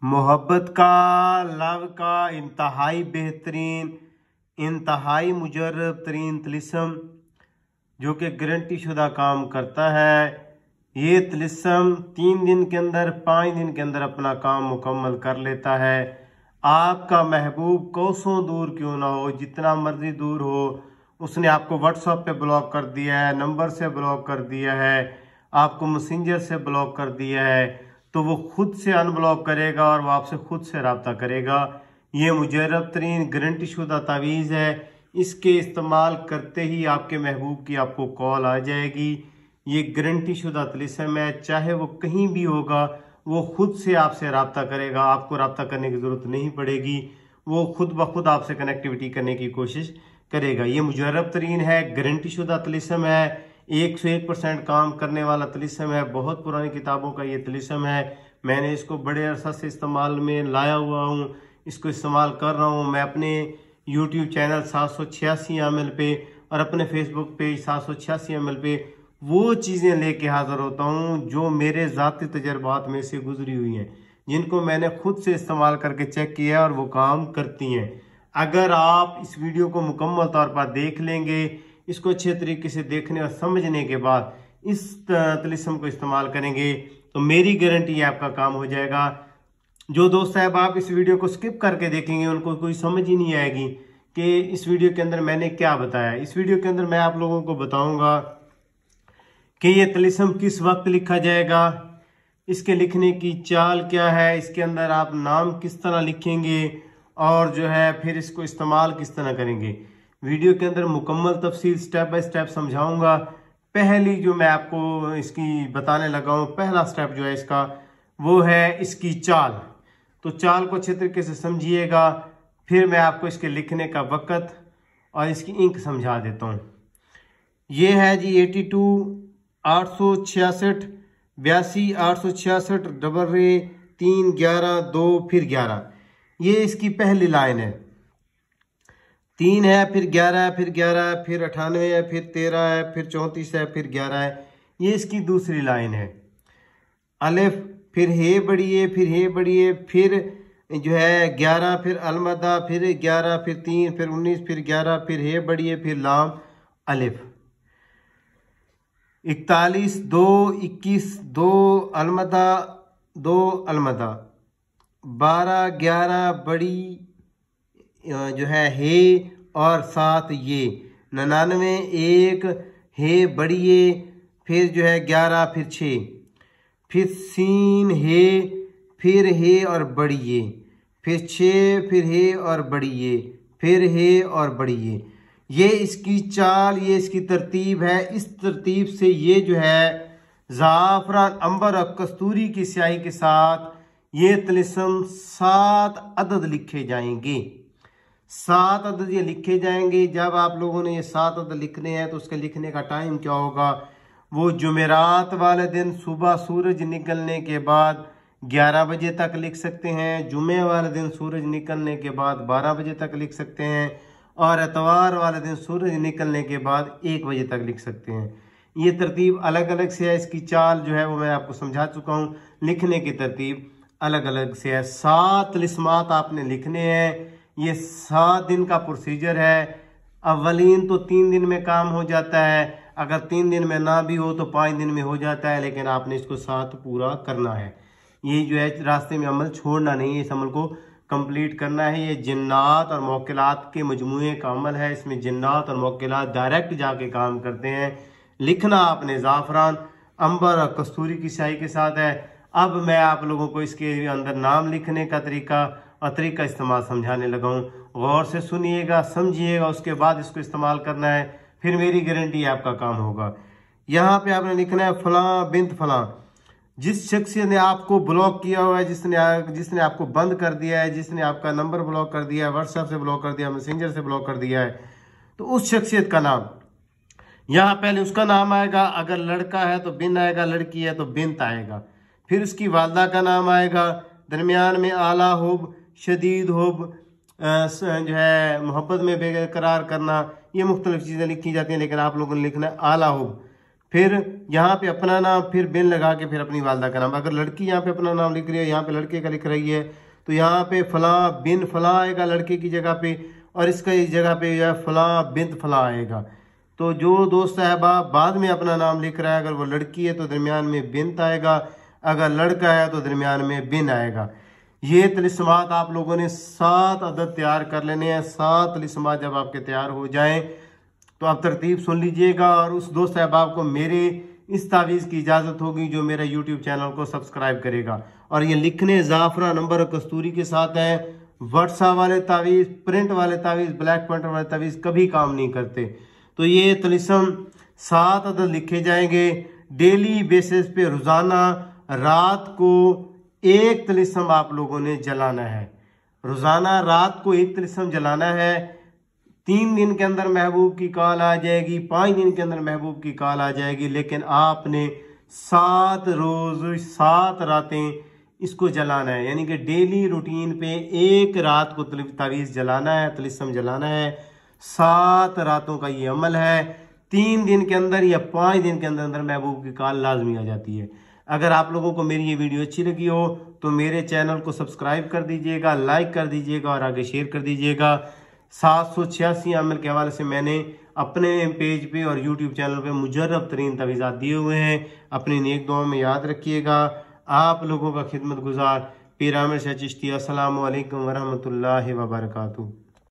मोहब्बत का, लव का इंतहाई बेहतरीन, इंतहाई मुजर्रब तरीन तिलिस्म जो कि गारंटी शुदा काम करता है। ये तिलिस्म 3 दिन के अंदर 5 दिन के अंदर अपना काम मुकम्मल कर लेता है। आपका महबूब कोसों दूर क्यों ना हो, जितना मर्जी दूर हो, उसने आपको व्हाट्सएप पे ब्लॉक कर दिया है, नंबर से ब्लॉक कर दिया है, आपको मैसेंजर से ब्लॉक कर दिया है, तो वो खुद से अनब्लॉक करेगा और वो आपसे खुद से रब्ता करेगा। ये मुजर्रब तरीन गारंटी शुदा तावीज़ है। इसके इस्तेमाल करते ही आपके महबूब की आपको कॉल आ जाएगी। ये गारंटी शुदा तिलिस्म है, चाहे वो कहीं भी होगा, वो खुद से आपसे रब्ता करेगा, आपको रब्ता करने की ज़रूरत नहीं पड़ेगी, वो खुद ब खुद आपसे कनेक्टिविटी करने की कोशिश करेगा। ये मुजर्रब तरीन है, गारंटी शुदा तिलिस्म है, 101% काम करने वाला तिलिस्म है। बहुत पुरानी किताबों का ये तिलिस्म है। मैंने इसको बड़े अरसा से इस्तेमाल में लाया हुआ हूँ, इसको इस्तेमाल कर रहा हूँ। मैं अपने यूट्यूब चैनल 786 ML पे और अपने फेसबुक पेज 786 ML पे वो चीज़ें लेके हाज़िर होता हूँ जो मेरे ज़ाती तजर्बात में से गुजरी हुई हैं, जिनको मैंने खुद से इस्तेमाल करके चेक किया और वो काम करती हैं। अगर आप इस वीडियो को मुकम्मल तौर पर देख लेंगे, इसको अच्छे तरीके से देखने और समझने के बाद इस तिलिस्म को इस्तेमाल करेंगे, तो मेरी गारंटी है आपका काम हो जाएगा। जो दोस्त साहब आप इस वीडियो को स्किप करके देखेंगे, उनको कोई समझ ही नहीं आएगी कि इस वीडियो के अंदर मैंने क्या बताया। इस वीडियो के अंदर मैं आप लोगों को बताऊंगा कि ये तिलिस्म किस वक्त लिखा जाएगा, इसके लिखने की चाल क्या है, इसके अंदर आप नाम किस तरह लिखेंगे और जो है फिर इसको इस्तेमाल किस तरह करेंगे। वीडियो के अंदर मुकम्मल तफसील स्टेप बाय स्टेप समझाऊंगा। पहली जो मैं आपको इसकी बताने लगा हूँ, पहला स्टेप जो है इसका, वो है इसकी चाल। तो चाल को अच्छे तरीके से समझिएगा, फिर मैं आपको इसके लिखने का वक़्त और इसकी इंक समझा देता हूँ। ये है जी 82 866 82 866 डबल रे 3 11 2 फिर 11। ये इसकी पहली लाइन है। 3 है, फिर 11 है, फिर 11 है, फिर 98 है, फिर 13 है, फिर 34 है, फिर 11 है। ये इसकी दूसरी लाइन है। अलिफ, फिर हे बढ़िए, फिर हे बढ़िए, फिर जो है 11, फिर अलमदा, फिर 11, फिर 3, फिर 19, फिर 11, फिर हे बढ़िए, फिर लाम अलिफ। 41 2 21 2 अलमदा 2 अलमदा। 12 11 बड़ी जो है हे और 7 ये। 99 1 हे बढ़िए, फिर जो है 11, फिर 6, फिर सीन हे, फिर हे और बढ़िए, फिर 6, फिर हे और बढ़िए, फिर हे और बढ़िए। ये इसकी चाल, ये इसकी तरतीब है। इस तरतीब से ये जो है ज़ाफ़रान, अंबर और कस्तूरी की स्याही के साथ ये तिलिस्म 7 अदद लिखे जाएंगे। 7 अदद ये लिखे जाएंगे। जब आप लोगों ने ये 7 अदद लिखने हैं तो उसके लिखने का टाइम क्या होगा? वो जुमेरात वाले दिन सुबह सूरज निकलने के बाद 11 बजे तक लिख सकते हैं। जुमे वाले दिन सूरज निकलने के बाद 12 बजे तक लिख सकते हैं। और एतवार वाले दिन सूरज निकलने के बाद 1 बजे तक लिख सकते हैं। ये तरतीब अलग अलग से है। इसकी चाल जो है वो मैं आपको समझा चुका हूँ। लिखने की तरतीब अलग अलग से है। 7 तिलिस्मात आपने लिखने हैं। ये 7 दिन का प्रोसीजर है। अव्वलीन तो 3 दिन में काम हो जाता है, अगर 3 दिन में ना भी हो तो 5 दिन में हो जाता है, लेकिन आपने इसको 7 पूरा करना है। ये जो है रास्ते में अमल छोड़ना नहीं है, इस अमल को कंप्लीट करना है। ये जिन्नात और मौकिलात के मजमूए का अमल है। इसमें जिन्नात और मौकिलात डायरेक्ट जाके काम करते हैं। लिखना आपने ज़ाफ़रान, अंबर और कस्तूरी की स्याही के साथ है। अब मैं आप लोगों को इसके अंदर नाम लिखने का तरीका और तरीका इस्तेमाल समझाने लगा हूँ। गौर से सुनिएगा, समझिएगा, उसके बाद इसको इस्तेमाल करना है। फिर मेरी गारंटी है आपका काम होगा। यहाँ पे आपने लिखना है फलां बिन्त फलां। जिस शख्स ने आपको ब्लॉक किया हुआ है, जिसने आपको बंद कर दिया है, जिसने आपका नंबर ब्लॉक कर दिया है, व्हाट्सएप से ब्लॉक कर दिया, मैसेंजर से ब्लॉक कर दिया है, तो उस शख्सियत का नाम यहाँ पहले उसका नाम आएगा। अगर लड़का है तो बिन आएगा, लड़की है तो बिन्त आएगा। फिर उसकी वालदा का नाम आएगा। दरमियान में आला हुब, शदीद हुब, जो है मोहब्बत में बेकरार करना, ये मुख्तलिफ चीज़ें लिखी जाती हैं, लेकिन आप लोगों ने लिखना है आला हुब। फिर यहाँ पे अपना नाम, फिर बिन लगा के फिर अपनी वालदा का नाम। अगर लड़की यहाँ पे अपना नाम लिख रही है, यहाँ पे लड़के का लिख रही है, तो यहाँ पे फलां बिन फलां आएगा लड़के की जगह पे, और इसका इस जगह पे जो है फलां बिन फलां आएगा। तो जो दोस्त साहबा बाद में अपना नाम लिख रहा है, अगर वो लड़की है तो दरमियान में बिनत आएगा, अगर लड़का है तो दरमियान में बिन आएगा। ये तलिस्मात आप लोगों ने 7 अदद तैयार कर लेने हैं। 7 तलिस्मात जब आपके तैयार हो जाएं तो आप तरतीब सुन लीजिएगा, और उस दोस्त अहबाब को मेरे इस तावीज़ की इजाज़त होगी जो मेरा यूट्यूब चैनल को सब्सक्राइब करेगा। और ये लिखने जाफरा नंबर और कस्तूरी के साथ है। व्हाट्सएप वाले तावीज़, प्रिंट वाले तावीज़, ब्लैक पॉइंटर वाले तावीज़ कभी काम नहीं करते। तो ये तलिस्म 7 अदद लिखे जाएंगे डेली बेसिस पे। रोज़ाना रात को एक तलिस्म आप लोगों ने जलाना है। रोज़ाना रात को एक तलिस्म जलाना है। 3 दिन के अंदर महबूब की कॉल आ जाएगी, 5 दिन के अंदर महबूब की कॉल आ जाएगी, लेकिन आपने 7 रोज़ 7 रातें इसको जलाना है। यानी कि डेली रूटीन पे एक रात को तावीज़ जलाना है, तलिस्म जलाना है। 7 रातों का ये अमल है। 3 दिन के अंदर या 5 दिन के अंदर अंदर महबूब की कॉल लाजमी आ जाती है। अगर आप लोगों को मेरी ये वीडियो अच्छी लगी हो तो मेरे चैनल को सब्सक्राइब कर दीजिएगा, लाइक कर दीजिएगा और आगे शेयर कर दीजिएगा। 786 अमल के हवाले से मैंने अपने पेज पे और यूट्यूब चैनल पे मुजर्रब तरीन तवीज़ात दिए हुए हैं। अपनी नेक दुआओं में याद रखिएगा। आप लोगों का खिदमत गुजार पीर आमिर शाह चिश्ती। अस्सलामु अलैकुम वरहमतुल्लाहि वबरकातुहू।